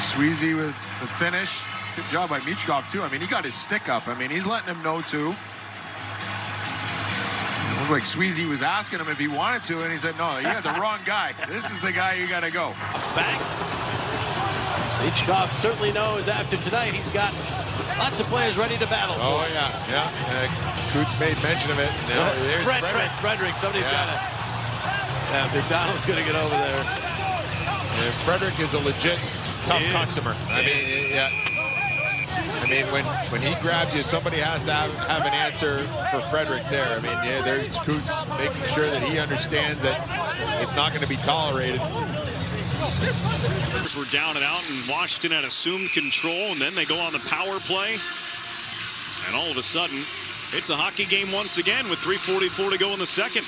Sweezy with the finish. Good job by Michkov, too. I mean, he got his stick up. I mean, he's letting him know, too. It looked like Sweezy was asking him if he wanted to, and he said, no, you got the wrong guy. This is the guy you got to go. Back. Michkov certainly knows after tonight he's got lots of players ready to battle for. Oh, yeah. Coots made mention of it. Now, there's Frederick. Somebody's got to... Yeah, McDonald's going to get over there. And Frederick is a legit tough customer. I mean, when he grabs you, somebody has to have an answer for Frederick there. I mean, yeah, there's Coots making sure that he understands that it's not going to be tolerated. We're down and out, and Washington had assumed control, and then they go on the power play. And all of a sudden, it's a hockey game once again with 3:44 to go in the second.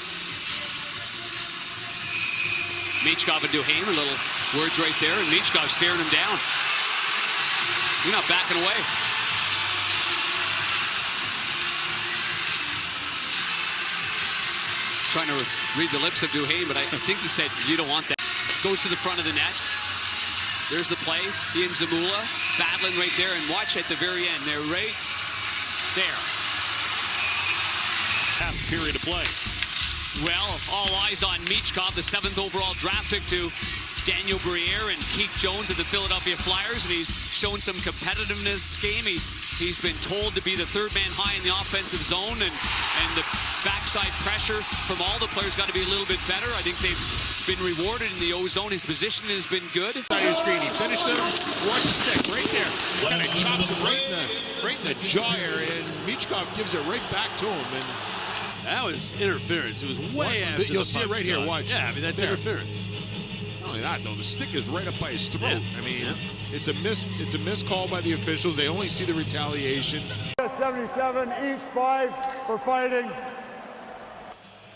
Michkov and Duhaime, a little words right there, and Michkov staring him down. You're not backing away. Trying to read the lips of Duhaime, but I think he said, you don't want that. Goes to the front of the net. There's the play. He and Zamula battling right there, and watch at the very end. They're right there. Half period of play. Well, all eyes on Michkov, the 7th overall draft pick to Daniel Briere and Keith Jones of the Philadelphia Flyers, and he's shown some competitiveness game. He's been told to be the 3rd man high in the offensive zone, and the backside pressure from all the players got to be a little bit better. I think they've been rewarded in the O zone. His position has been good. Screen. He finished him. Watch the stick right there. Kind of chops him right in the jaw area, and Michkov gives it right back to him. And that was interference. It was way after. You'll see it right here. Watch. Yeah, I mean that's interference. Not only that, though, the stick is right up by his throat. Yeah. I mean, it's a missed call by the officials. They only see the retaliation. 77, each 5 for fighting.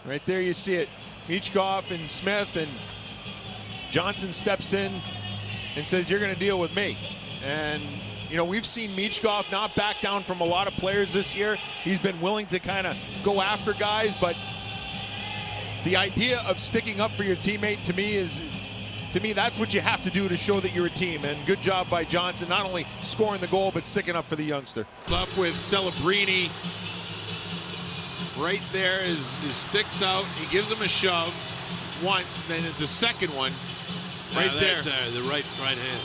Right there you see it. Michkov and Smith, and Johnson steps in and says, you're going to deal with me. And, you know, we've seen Michkov not back down from a lot of players this year. He's been willing to kind of go after guys, but the idea of sticking up for your teammate, to me, that's what you have to do to show that you're a team. And good job by Johnson, not only scoring the goal, but sticking up for the youngster. Up with Celebrini. Right there, his stick's out. He gives him a shove once, then it's the second one right there. The right hand.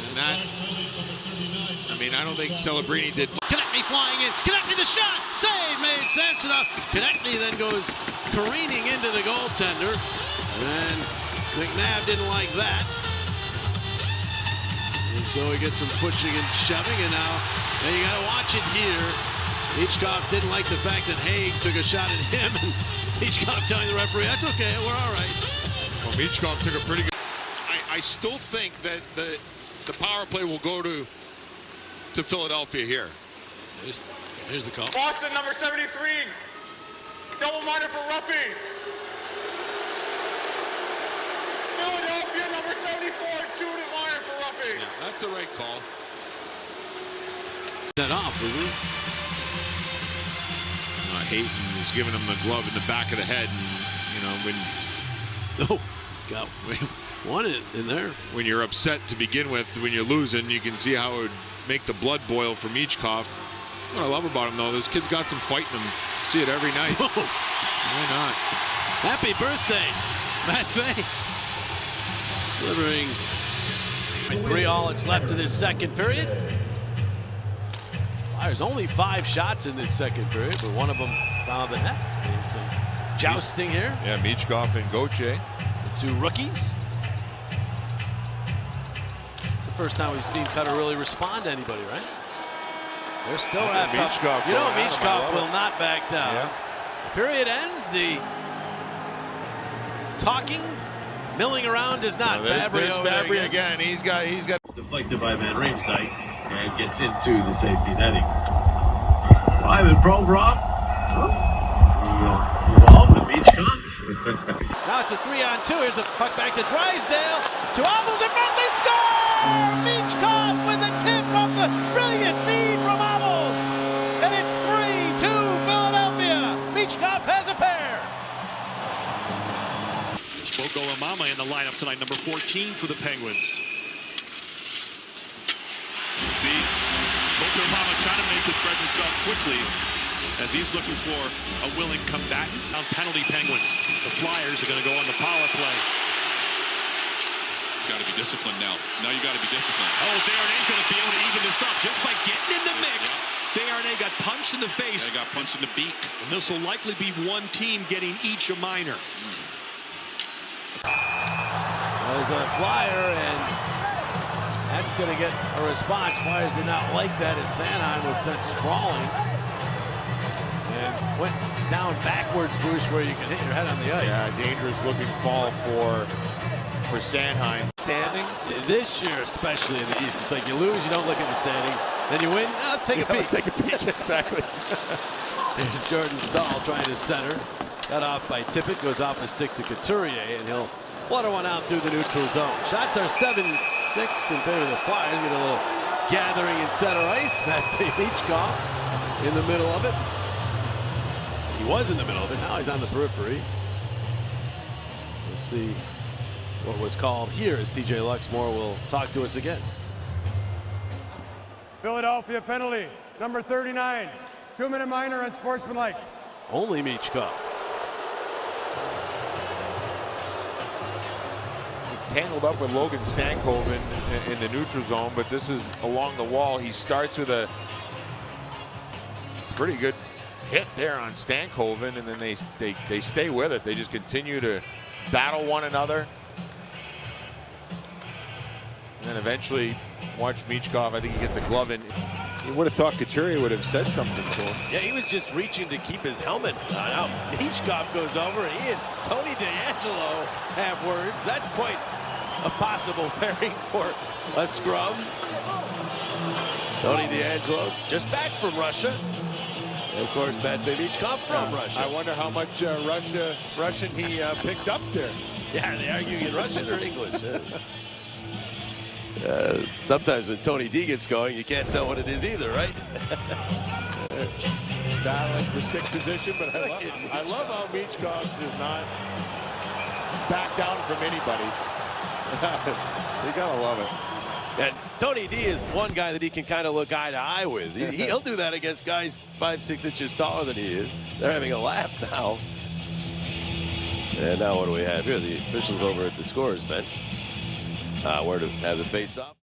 And that, I mean, I don't think Celebrini did. Konechny flying in. Konechny the shot. Save made sense enough. Konechny then goes careening into the goaltender. And McNabb didn't like that. And so he gets some pushing and shoving, and now you got to watch it here. Michkov didn't like the fact that Haig took a shot at him, and Michkov telling the referee, that's okay, we're all right. Well, Michkov took a pretty good... I still think that the power play will go to Philadelphia here. Here's the call. Boston, number 73. Double-minded for roughing. Philadelphia, number 74. Two-minded for roughing. Yeah, that's the right call. That off, isn't he? Hayton is giving him the glove in the back of the head, and you know when got one in there. When you're upset to begin with, when you're losing, you can see how it would make the blood boil for Michkov. What I love about him, though, this kid's got some fight in him. See it every night. Why not? Happy birthday, Matvei. Delivering 3-all. It's left in this second period. There's only 5 shots in this second period, but one of them found the net. There's some jousting here. Yeah, Michkov and Gauthier. The 2 rookies. It's the first time we've seen Cutter really respond to anybody, right? They're still wrapped up. You know, Michkov will not back down. Yeah. The period ends. The talking, milling around does not. There's Fabry again. He's got. Deflected by Van Riemsdyk and gets into the safety netting. Ivan Provorov involved with Michkov. Now it's a 3-on-2. Here's the puck back to Drysdale. To Abels in front. They score! Michkov with the tip of the brilliant feed from Abels. And it's 3-2 Philadelphia. Michkov has a pair. Boko Amama in the lineup tonight, number 14 for the Penguins. See, Boko Amama trying to make his presence felt quickly as he's looking for a willing combatant. On penalty Penguins. The Flyers are going to go on the power play. Got to be disciplined now. Now you got to be disciplined. Oh, Desharnais going to be able to even this up just by getting in the mix. Desharnais got punched in the face. Yeah, got punched in the beak. And this will likely be one team getting each a minor. There's a flyer, and that's going to get a response. Flyers did not like that as Sanheim was sent sprawling and went down backwards, Bruce, where you can hit your head on the ice. Yeah, dangerous looking fall for Sanheim. Standings this year, especially in the East, it's like you lose, you don't look at the standings, then you win. Let's take a peek. Let's take a peek. Exactly. There's Jordan Stahl trying to center. Got off by Tippett, goes off a stick to Couturier, and he'll flutter one out through the neutral zone. Shots are 7-6 in favor of the Flyers. Get a little gathering in center ice. Matvei Michkov in the middle of it. He was in the middle of it. Now he's on the periphery. We'll see what was called here as TJ Luxmore will talk to us again. Philadelphia penalty, number 39. 2-minute minor and sportsmanlike. Only Michkov. It's tangled up with Logan Stankoven in the neutral zone, but this is along the wall. He starts with a pretty good hit there on Stankoven, and then they stay with it. They just continue to battle one another. And then eventually, watch Michkov. I think he gets a glove in. You would have thought Couturier would have said something to him. Yeah, he was just reaching to keep his helmet out. Michkov goes over, and he and Tony DeAngelo have words. That's quite a possible pairing for a scrum. Tony DeAngelo just back from Russia. And of course, Matvei Michkov from Russia. I wonder how much Russian he picked up there. Yeah, they argue in Russian or English. Sometimes when Tony D gets going, you can't tell what it is either, right? Battling for stick position, but I love how Michkov does not back down from anybody. You gotta love it. And Tony D is one guy that he can kind of look eye to eye with. He'll do that against guys 5-6 inches taller than he is. They're having a laugh now. And now what do we have here? The officials over at the scorer's bench. Where to have the face-off.